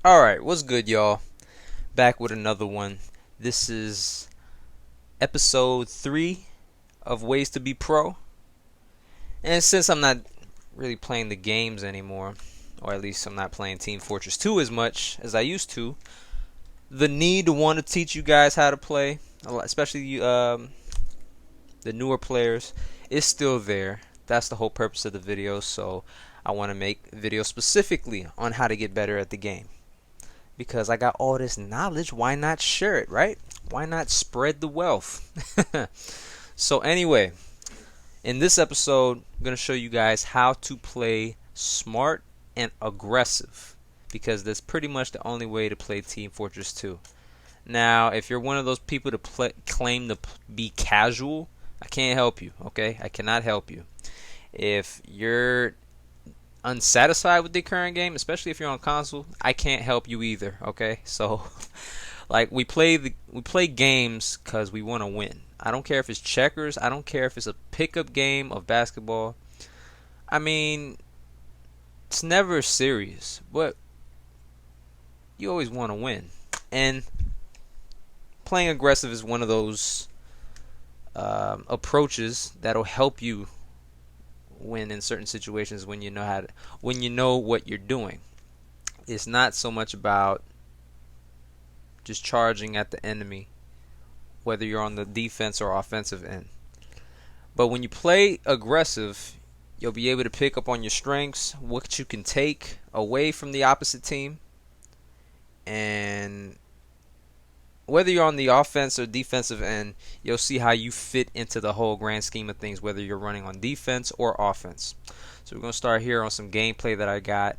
Alright, what's good, y'all? Back with another one. This is episode 3 of WaysToBePro. And since I'm not really playing the games anymore, or at least I'm not playing Team Fortress 2 as much as I used to, the need to want to teach you guys how to play, especially the newer players, is still there. That's the whole purpose of the video, so I want to make videos specifically on how to get better at the game. Because I got all this knowledge, why not share it, right? Why not spread the wealth? So anyway, in this episode, I'm going to show you guys how to play smart and aggressive. Because that's pretty much the only way to play Team Fortress 2. Now, if you're one of those people to claim to be casual, I can't help you, okay? I cannot help you. If you're unsatisfied with the current game, especially if you're on console, I can't help you either, okay? So like we play games because we want to win. I don't care if it's checkers, I don't care if it's a pickup game of basketball. I mean, it's never serious, but you always want to win. And playing aggressive is one of those approaches that'll help you win in certain situations when you know what you're doing. It's not so much about just charging at the enemy, whether you're on the defense or offensive end. But when you play aggressive, you'll be able to pick up on your strengths, what you can take away from the opposite team, and whether you're on the offense or defensive end, you'll see how you fit into the whole grand scheme of things, whether you're running on defense or offense. So we're going to start here on some gameplay that I got.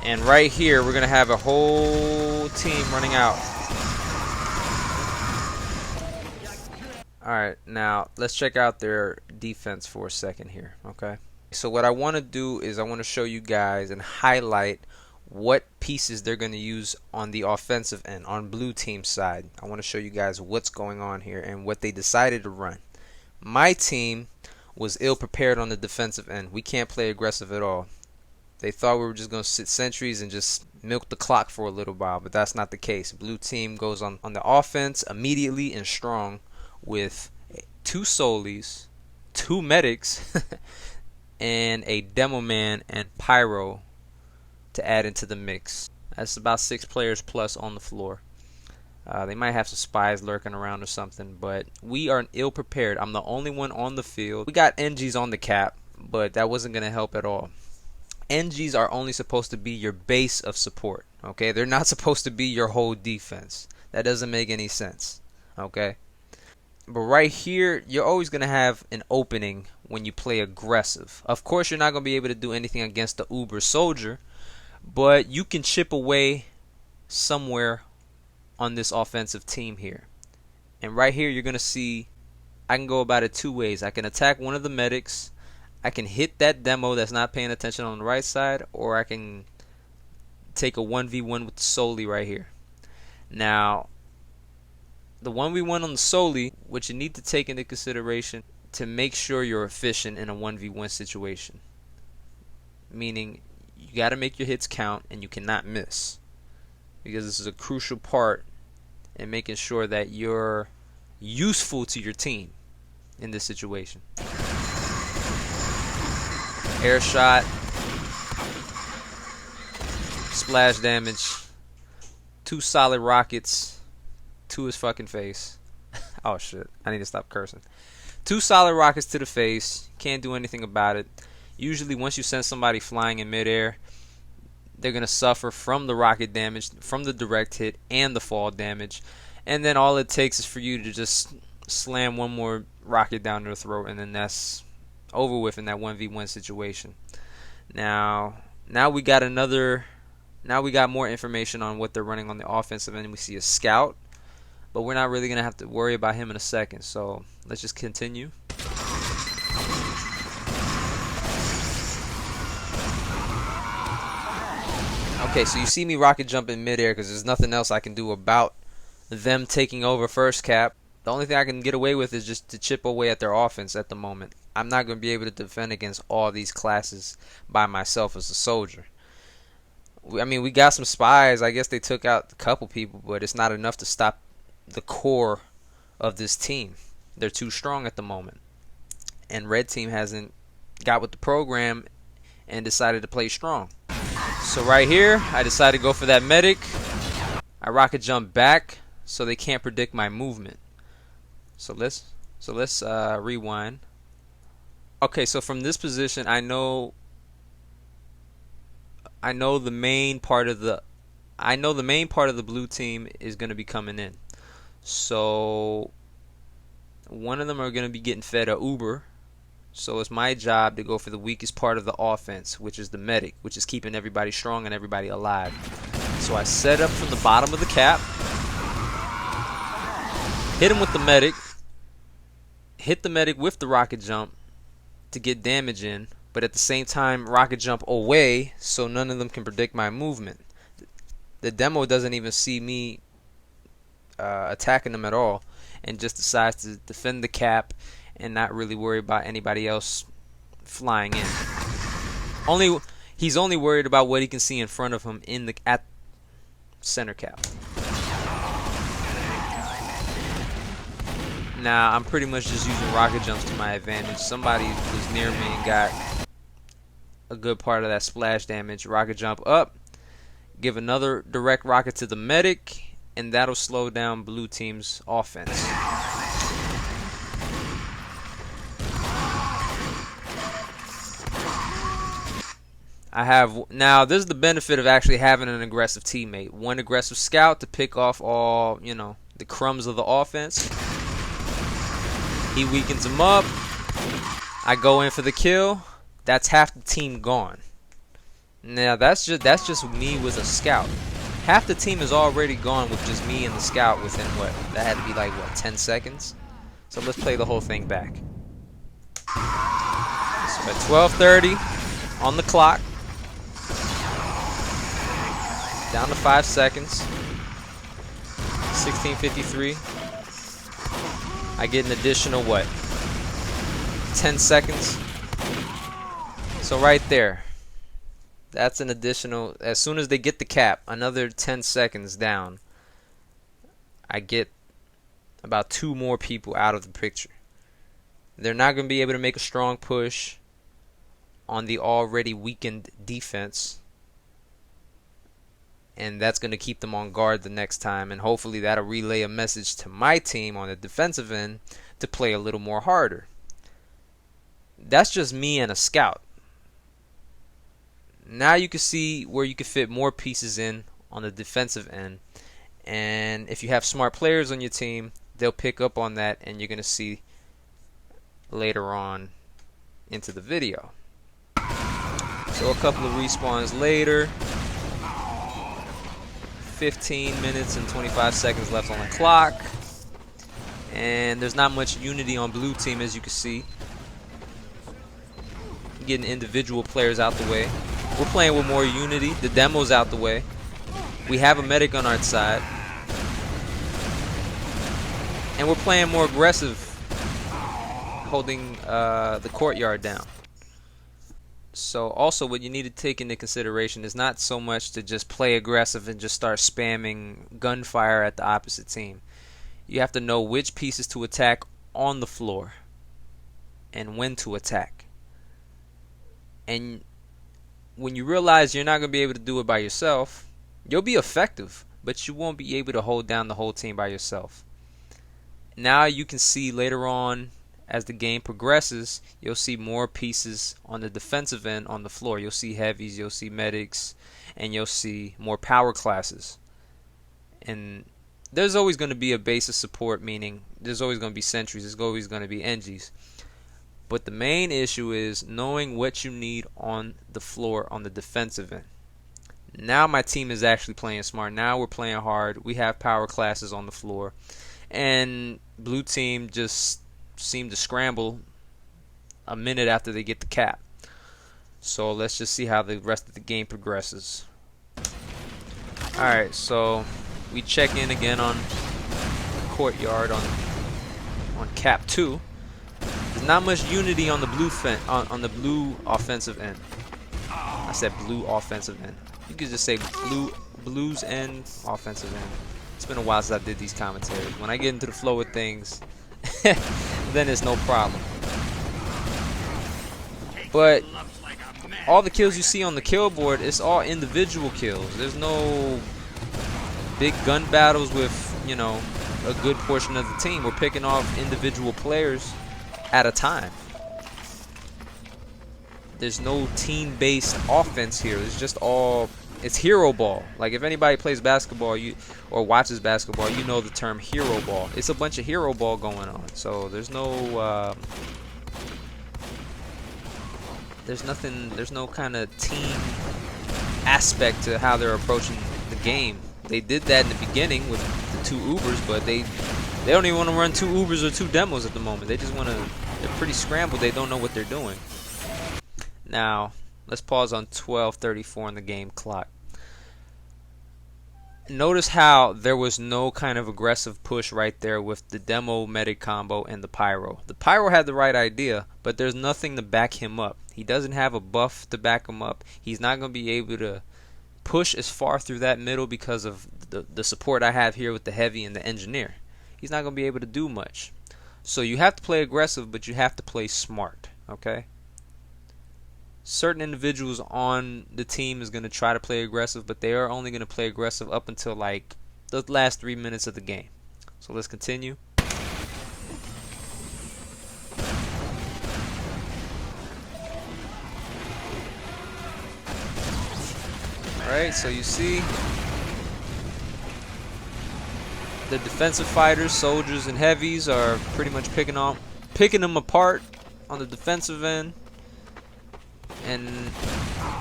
And right here, we're going to have a whole team running out. Alright, now let's check out their defense for a second here, okay? So what I want to do is I want to show you guys and highlight what pieces they're going to use on the offensive end, on blue team side. I want to show you guys what's going on here and what they decided to run. My team was ill prepared on the defensive end. We can't play aggressive at all. They thought we were just going to sit sentries and just milk the clock for a little while, but that's not the case. Blue team goes on the offense immediately and strong with 2 Solies, 2 medics, and a demo man and pyro to add into the mix. That's about 6 players plus on the floor. They might have some spies lurking around or something, but we are ill prepared. I'm the only one on the field. We got NGs on the cap, but that wasn't going to help at all. NGs are only supposed to be your base of support, okay? They're not supposed to be your whole defense. That doesn't make any sense, okay? But right here, you're always going to have an opening when you play aggressive. Of course, you're not going to be able to do anything against the Uber soldier, but you can chip away somewhere on this offensive team here. And right here, you're going to see I can go about it 2 ways. I can attack one of the medics. I can hit that demo that's not paying attention on the right side, or I can take a 1v1 with the Soli right here. Now, the 1v1 on the Soli, what you need to take into consideration to make sure you're efficient in a 1v1 situation. Meaning, you got to make your hits count and you cannot miss. Because this is a crucial part in making sure that you're useful to your team in this situation. Air shot, splash damage, 2 solid rockets to his fucking face. Oh shit, I need to stop cursing. 2 solid rockets to the face, can't do anything about it. Usually once you send somebody flying in midair, they're going to suffer from the rocket damage, from the direct hit, and the fall damage. And then all it takes is for you to just slam one more rocket down their throat, and then that's over with in that 1v1 situation. Now we got more information on what they're running on the offensive end. We see a scout, but we're not really going to have to worry about him in a second. So let's just continue. Okay, so you see me rocket jump in midair because there's nothing else I can do about them taking over first cap. The only thing I can get away with is just to chip away at their offense at the moment. I'm not going to be able to defend against all these classes by myself as a soldier. I mean, we got some spies. I guess they took out a couple people, but it's not enough to stop the core of this team. They're too strong at the moment. And red team hasn't got with the program and decided to play strong. So right here, I decided to go for that medic. I rocket jump back so they can't predict my movement. So let's rewind. Okay, so from this position, I know the main part of the blue team is going to be coming in. So one of them are going to be getting fed a Uber. So it's my job to go for the weakest part of the offense, which is the medic, which is keeping everybody strong and everybody alive. So I set up from the bottom of the cap, hit him with the medic, hit the medic with the rocket jump to get damage in, but at the same time rocket jump away so none of them can predict my movement. The demo doesn't even see me attacking them at all, and just decides to defend the cap and not really worry about anybody else flying in. He's only worried about what he can see in front of him at center cap. Now I'm pretty much just using rocket jumps to my advantage. Somebody was near me and got a good part of that splash damage. Rocket jump up, give another direct rocket to the medic, and that'll slow down blue team's offense. Now this is the benefit of actually having an aggressive teammate. One aggressive scout to pick off all, the crumbs of the offense. He weakens him up. I go in for the kill. That's half the team gone. Now that's just me with a scout. Half the team is already gone with just me and the scout within what? That had to be like what, 10 seconds? So let's play the whole thing back. So at 12:30 on the clock. Down to 5 seconds. 16:53. I get an additional what? 10 seconds. So right there. That's an additional, as soon as they get the cap, another 10 seconds down. I get about 2 more people out of the picture. They're not going to be able to make a strong push on the already weakened defense. And that's going to keep them on guard the next time, and hopefully that'll relay a message to my team on the defensive end to play a little more harder. That's just me and a scout. Now you can see where you can fit more pieces in on the defensive end, and if you have smart players on your team, they'll pick up on that, and you're going to see later on into the video. So a couple of respawns later. 15 minutes and 25 seconds left on the clock, and there's not much unity on blue team, as you can see. Getting individual players out the way. We're playing with more unity. The demo's out the way. We have a medic on our side, and we're playing more aggressive, holding the courtyard down. So also what you need to take into consideration is not so much to just play aggressive and just start spamming gunfire at the opposite team. You have to know which pieces to attack on the floor and when to attack. And when you realize you're not going to be able to do it by yourself, you'll be effective, but you won't be able to hold down the whole team by yourself. Now you can see later on, as the game progresses, you'll see more pieces on the defensive end on the floor. You'll see heavies, you'll see medics, and you'll see more power classes. And there's always going to be a base of support, meaning there's always going to be sentries, there's always going to be NGs. But the main issue is knowing what you need on the floor on the defensive end. Now my team is actually playing smart. Now we're playing hard. We have power classes on the floor. And blue team just seem to scramble a minute after they get the cap. So let's just see how the rest of the game progresses. Alright, so we check in again on courtyard on cap 2. The There's not much unity on the on the blue offensive end. I said blue offensive end. You could just say blues end offensive end. It's been a while since I did these commentaries. When I get into the flow of things, then it's no problem. But all the kills you see on the kill board, it's all individual kills. There's no big gun battles with, you know, a good portion of the team. We're picking off individual players at a time. There's no team-based offense here. It's just all, it's hero ball. Like if anybody plays basketball or watches basketball, you know the term hero ball. It's a bunch of hero ball going on. So there's no there's no kind of team aspect to how they're approaching the game. They did that in the beginning with the 2 Ubers, but they don't even want to run 2 Ubers or 2 demos at the moment. They just want to, they're pretty scrambled. They don't know what they're doing. Now, let's pause on 12:34 on the game clock. Notice how there was no kind of aggressive push right there with the demo medic combo and the pyro. The pyro had the right idea, but there's nothing to back him up. He doesn't have a buff to back him up. He's not going to be able to push as far through that middle because of the support I have here with the heavy and the engineer. He's not going to be able to do much. So you have to play aggressive, but you have to play smart, okay? Certain individuals on the team is going to try to play aggressive, but they are only going to play aggressive up until like the last 3 minutes of the game. So let's continue. Alright, so you see the defensive fighters, soldiers, and heavies are pretty much picking them apart on the defensive end, and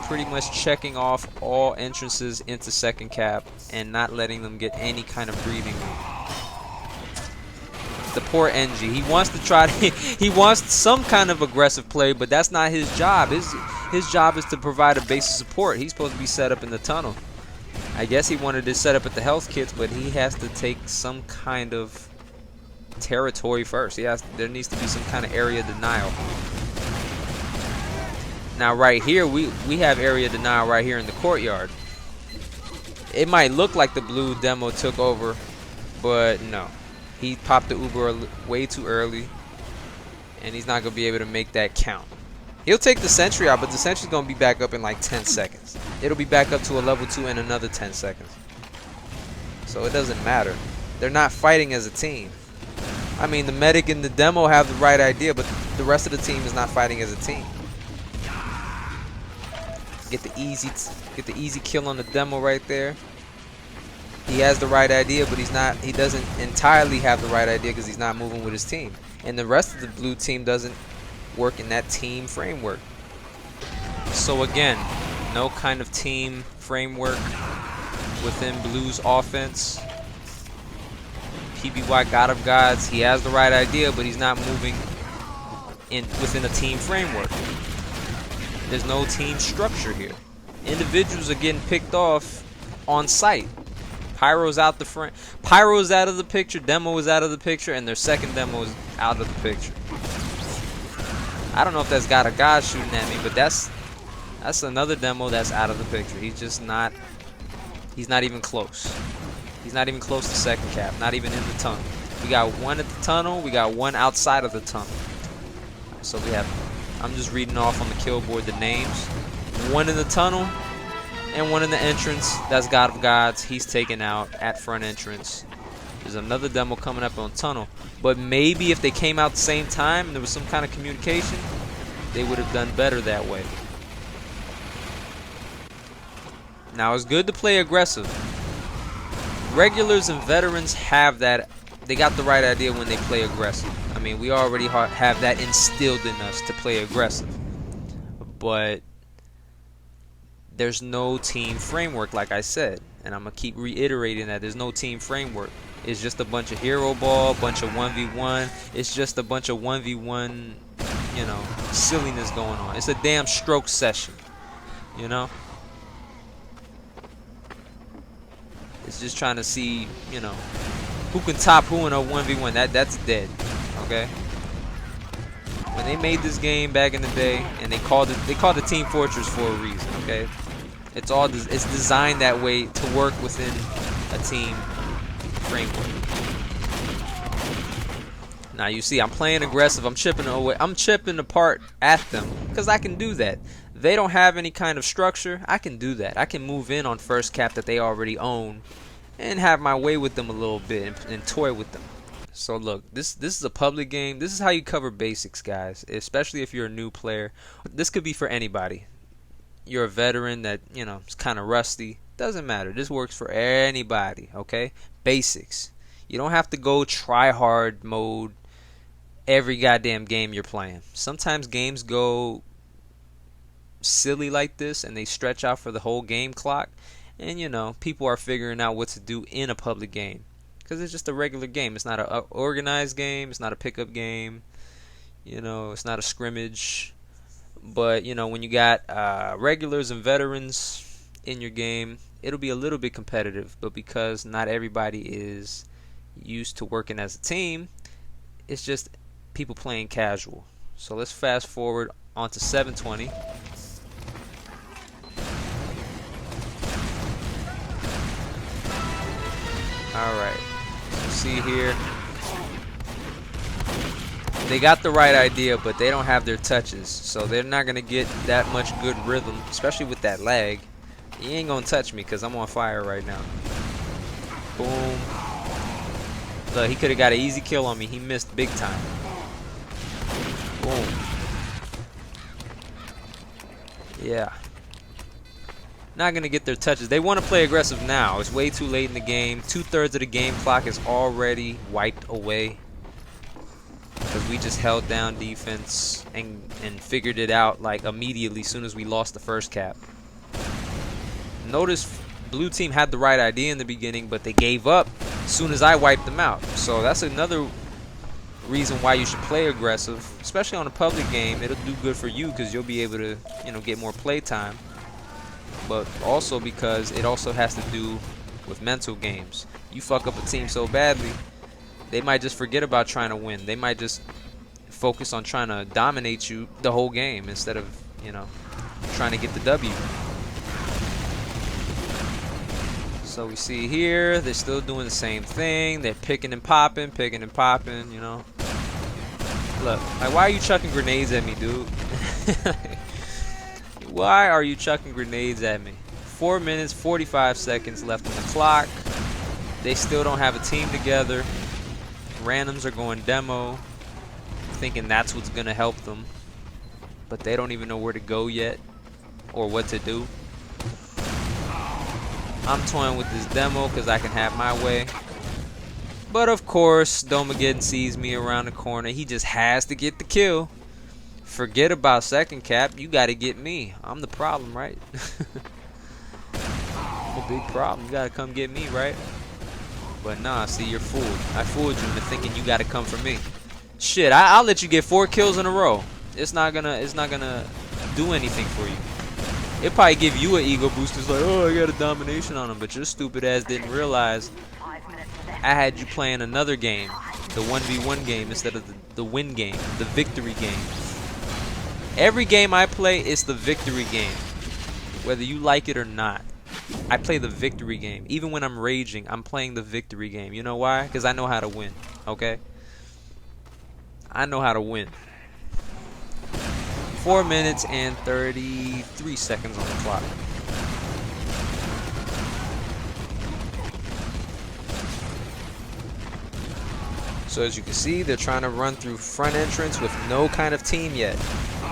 pretty much checking off all entrances into second cap and not letting them get any kind of breathing room. The poor NG, he wants to try to, he wants some kind of aggressive play, but that's not his job. His job is to provide a base of support. He's supposed to be set up in the tunnel. I guess he wanted to set up at the health kits, but he has to take some kind of territory first. There needs to be some kind of area denial. Now right here, we have area denial right here in the courtyard. It might look like the blue demo took over, but no. He popped the Uber way too early, and he's not going to be able to make that count. He'll take the sentry out, but the sentry's going to be back up in like 10 seconds. It'll be back up to a level 2 in another 10 seconds. So it doesn't matter. They're not fighting as a team. I mean, the medic and the demo have the right idea, but the rest of the team is not fighting as a team. Get the easy kill on the demo right there. He has the right idea, but he doesn't entirely have the right idea because he's not moving with his team. And the rest of the blue team doesn't work in that team framework. So again, no kind of team framework within blue's offense. PBY God of Gods, he has the right idea, but he's not moving within a team framework. There's no team structure here. Individuals are getting picked off on sight. Pyro's out the front. Pyro's out of the picture. Demo is out of the picture, and their second demo is out of the picture. I don't know if that's God of God shooting at me, but that's another demo that's out of the picture. He's just not. He's not even close. He's not even close to second cap. Not even in the tunnel. We got one at the tunnel. We got one outside of the tunnel. So we have. I'm just reading off on the kill board the names. One in the tunnel and one in the entrance. That's God of Gods. He's taken out at front entrance. There's another demo coming up on tunnel. But maybe if they came out the same time and there was some kind of communication, they would have done better that way. Now, it's good to play aggressive. Regulars and veterans have that. They got the right idea when they play aggressive. I mean, we already have that instilled in us to play aggressive. But there's no team framework, like I said. And I'm going to keep reiterating that. There's no team framework. It's just a bunch of hero ball, bunch of 1v1. It's just a bunch of 1v1, you know, silliness going on. It's a damn stroke session, you know? It's just trying to see, you know, who can top who in a 1v1. That's dead, okay? When they made this game back in the day, and they called it Team Fortress for a reason. Okay, it's designed that way to work within a team framework. Now you see, I'm playing aggressive. I'm chipping away. I'm chipping apart at them because I can do that. They don't have any kind of structure. I can do that. I can move in on first cap that they already own and have my way with them a little bit and toy with them. So look, this is a public game. This is how you cover basics, guys, especially if you're a new player. This could be for anybody. You're a veteran that, you know, is kind of rusty. Doesn't matter. This works for anybody, okay? Basics. You don't have to go try hard mode every goddamn game you're playing. Sometimes games go silly like this and they stretch out for the whole game clock, and you know, people are figuring out what to do in a public game because it's just a regular game. It's not an organized game. It's not a pickup game. You know, it's not a scrimmage. But you know, when you got regulars and veterans in your game, it'll be a little bit competitive. But because not everybody is used to working as a team, it's just people playing casual. So let's fast forward onto 720. Alright, see here, they got the right idea, but they don't have their touches, so they're not going to get that much good rhythm, especially with that lag. You ain't going to touch me because I'm on fire right now. Boom. Look, he could have got an easy kill on me. He missed big time. Boom. Yeah. Not going to get their touches. They want to play aggressive now. It's way too late in the game. 2/3 of the game clock is already wiped away because we just held down defense and figured it out like immediately as soon as we lost the first cap. Notice blue team had the right idea in the beginning, but they gave up as soon as I wiped them out. So that's another reason why you should play aggressive, especially on a public game. It'll do good for you because you'll be able to, you know, get more play time. But also because it also has to do with mental games. You fuck up a team so badly, they might just forget about trying to win. They might just focus on trying to dominate you the whole game instead of, you know, trying to get the W. So we see here, they're still doing the same thing. They're picking and popping, you know. Look, like, why are you chucking grenades at me, dude? Why are you chucking grenades at me? 4 minutes, 45 seconds left on the clock. They still don't have a team together. Randoms are going demo, thinking that's what's going to help them. But they don't even know where to go yet or what to do. I'm toying with this demo because I can have my way. But of course, Domageddon sees me around the corner. He just has to get the kill. Forget about second cap. You got to get me. I'm the problem, right? I'm a big problem. You got to come get me, right? But nah, see, you're fooled. I fooled you into thinking you got to come for me. Shit, I'll let you get 4 kills in a row. It's not gonna do anything for you. It probably give you an ego boost. It's like, oh, I got a domination on him. But your stupid ass didn't realize I had you playing another game, the 1v1 game instead of the win game, the victory game. Every game I play is the victory game, whether you like it or not. I play the victory game. Even when I'm raging, I'm playing the victory game. You know why? Because I know how to win, okay? I know how to win. 4 minutes and 33 seconds on the clock. So as you can see, they're trying to run through front entrance with no kind of team yet.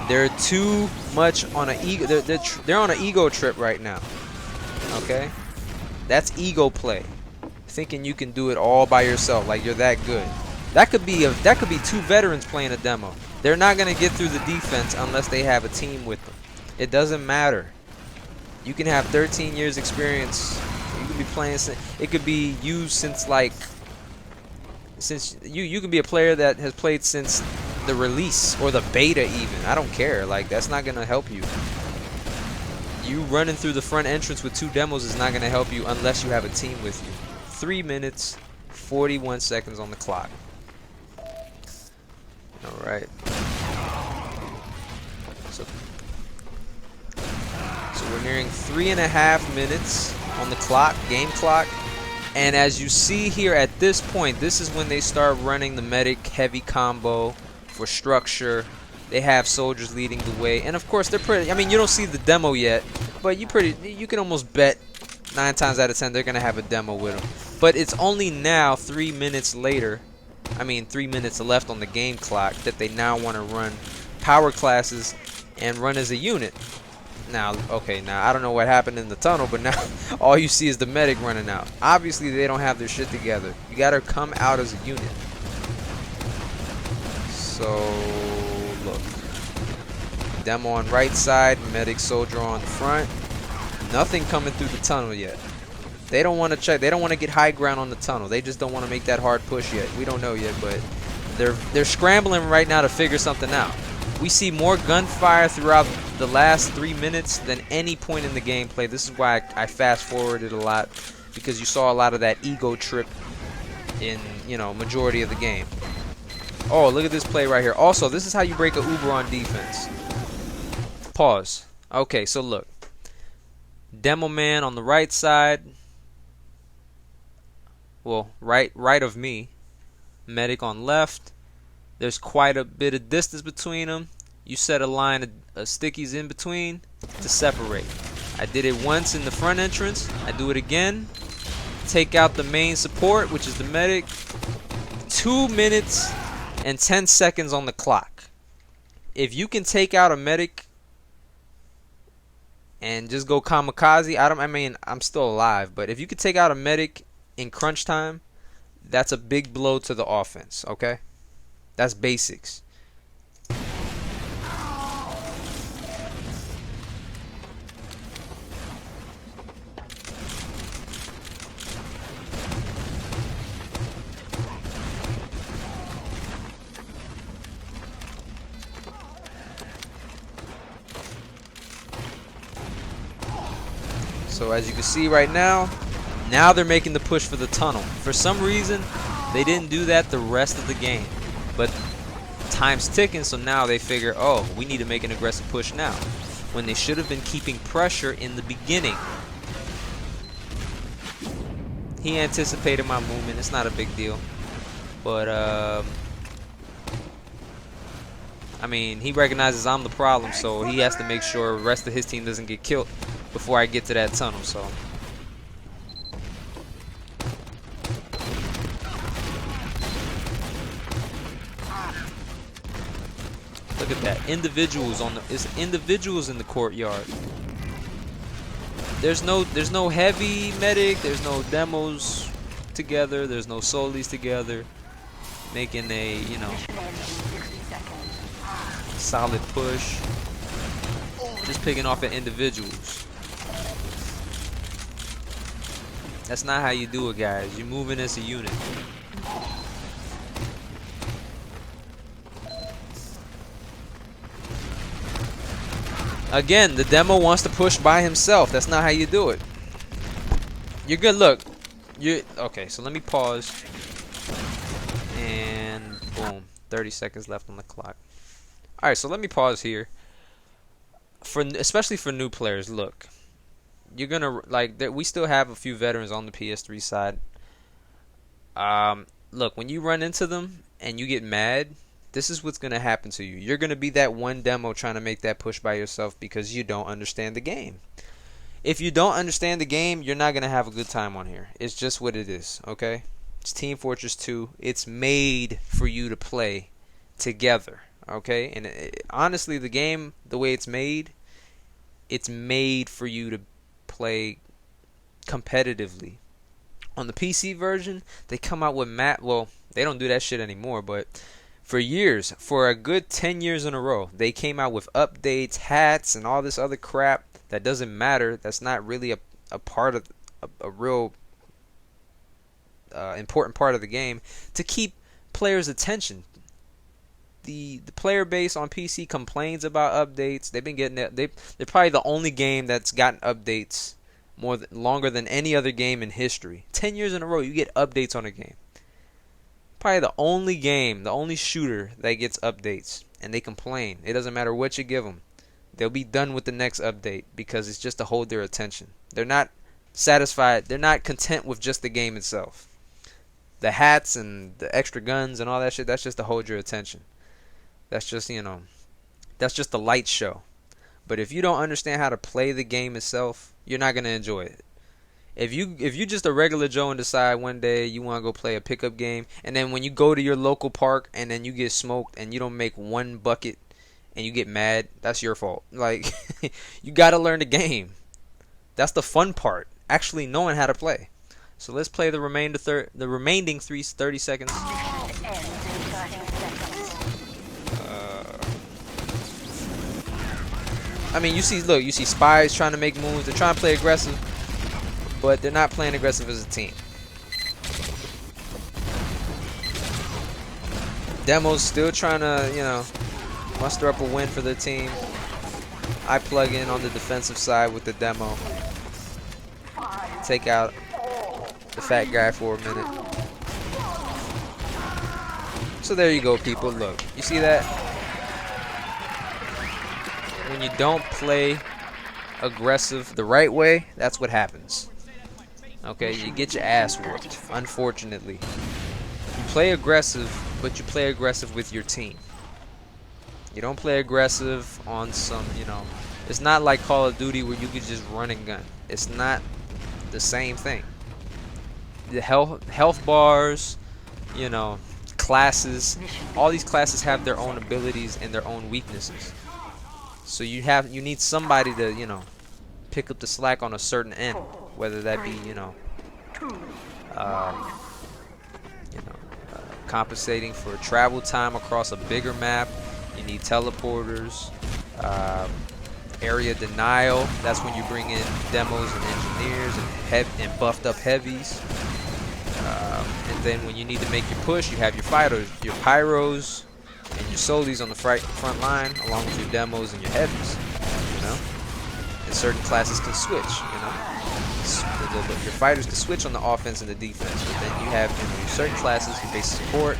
They're too much on an ego. They're on an ego trip right now. Okay, that's ego play, thinking you can do it all by yourself, like you're that good. That could be 2 veterans playing a demo. They're not gonna get through the defense unless they have a team with them. It doesn't matter. You can have 13 years experience. You could be playing. It could be used since like. Since you can be a player that has played since the release or the beta even. I don't care. Like, that's not gonna help you. You running through the front entrance with 2 demos is not gonna help you unless you have a team with you. 3 minutes, 41 seconds on the clock. All right. So we're nearing 3.5 minutes on the clock, game clock. And as you see here at this point, this is when they start running the medic heavy combo for structure. They have soldiers leading the way. And of course, they're pretty, I mean, you don't see the demo yet, but you can almost bet 9 times out of 10 they're going to have a demo with them. But it's only now, 3 minutes later, 3 minutes left on the game clock, that they now want to run power classes and run as a unit. Now, okay, now I don't know what happened in the tunnel, but now all you see is the medic running out. Obviously, they don't have their shit together. You gotta come out as a unit. So, look. Demo on right side, medic soldier on front. Nothing coming through the tunnel yet. They don't want to check. They don't want to get high ground on the tunnel. They just don't want to make that hard push yet. We don't know yet, but they're scrambling right now to figure something out. We see more gunfire throughout the last 3 minutes than any point in the gameplay. This is why I fast forwarded a lot, because you saw a lot of that ego trip in, majority of the game. Oh, look at this play right here. Also, this is how you break a Uber on defense. Pause. Okay, so look. Demo man on the right side. Well, right of me. Medic on left. There's quite a bit of distance between them. You set a line of stickies in between to separate. I did it once in the front entrance. I do it again. Take out the main support, which is the medic. 2 minutes and 10 seconds on the clock. If you can take out a medic and just go kamikaze, I'm still alive, but if you could take out a medic in crunch time, that's a big blow to the offense, okay? That's basics. So as you can see right now they're making the push for the tunnel. For some reason, they didn't do that the rest of the game. But time's ticking, so now they figure, oh, we need to make an aggressive push now, when they should have been keeping pressure in the beginning. He anticipated my movement. It's not a big deal. But, he recognizes I'm the problem, so he has to make sure the rest of his team doesn't get killed before I get to that tunnel, so... Look at that. Individuals in the courtyard. There's no heavy medic, there's no demos together, there's no solis together. Making a, solid push. Just picking off at individuals. That's not how you do it, guys. You're moving as a unit. Again, the demo wants to push by himself. That's not how you do it. You're good. Look. Okay, so let me pause. And boom. 30 seconds left on the clock. Alright, so let me pause here. Especially for new players, look. You're gonna we still have a few veterans on the PS3 side. Look, when you run into them and you get mad, this is what's going to happen to you. You're going to be that one demo trying to make that push by yourself because you don't understand the game. If you don't understand the game, you're not going to have a good time on here. It's just what it is, okay? It's Team Fortress 2. It's made for you to play together, okay? And honestly, the game, the way it's made for you to play competitively. On the PC version, they come out with well, they don't do that shit anymore, but... For years, for a good 10 years in a row, they came out with updates, hats, and all this other crap that doesn't matter. That's not really a part of a real important part of the game to keep players' attention. The player base on PC complains about updates. They've been getting it. They're probably the only game that's gotten updates longer than any other game in history. 10 years in a row, you get updates on a game. Probably the only game, the only shooter that gets updates, and they complain. It doesn't matter what you give them. They'll be done with the next update because it's just to hold their attention. They're not satisfied. They're not content with just the game itself. The hats and the extra guns and all that shit, that's just to hold your attention. That's just, that's just the light show. But if you don't understand how to play the game itself, you're not going to enjoy it. If you just a regular Joe and decide one day you want to go play a pickup game, and then when you go to your local park and then you get smoked and you don't make one bucket and you get mad, that's your fault. Like, you got to learn the game. That's the fun part, actually knowing how to play. So let's play the remaining 30 seconds. I mean, you see spies trying to make moves. They're trying to play aggressive, but they're not playing aggressive as a team. Demo's still trying to, muster up a win for their team. I plug in on the defensive side with the demo. Take out the fat guy for a minute. So there you go, people. Look, you see that? When you don't play aggressive the right way, that's what happens. Okay, you get your ass whooped, unfortunately. You play aggressive, but you play aggressive with your team. You don't play aggressive on some, it's not like Call of Duty where you can just run and gun. It's not the same thing. The health bars, classes, all these classes have their own abilities and their own weaknesses. So you need somebody to, pick up the slack on a certain end, whether that be, compensating for travel time across a bigger map. You need teleporters, area denial. That's when you bring in demos and engineers and buffed up heavies. And then when you need to make your push, you have your fighters, your pyros, and your solis on the front line, along with your demos and your heavies. And certain classes can switch. Your fighters can switch on the offense and the defense. But then you have certain classes, your basic support,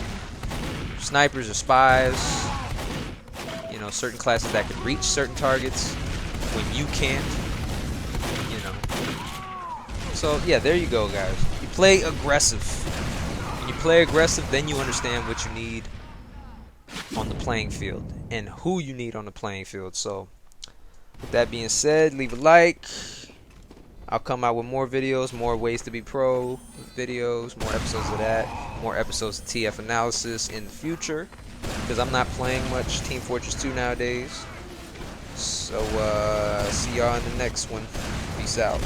snipers or spies. Certain classes that can reach certain targets when you can't. So yeah, there you go, guys. You play aggressive. When you play aggressive, then you understand what you need on the playing field and who you need on the playing field. So with that being said, leave a like. I'll come out with more videos, more WaysToBePro videos, more episodes of that, more episodes of TF analysis in the future, because I'm not playing much Team Fortress 2 nowadays. So see y'all in the next one. Peace out.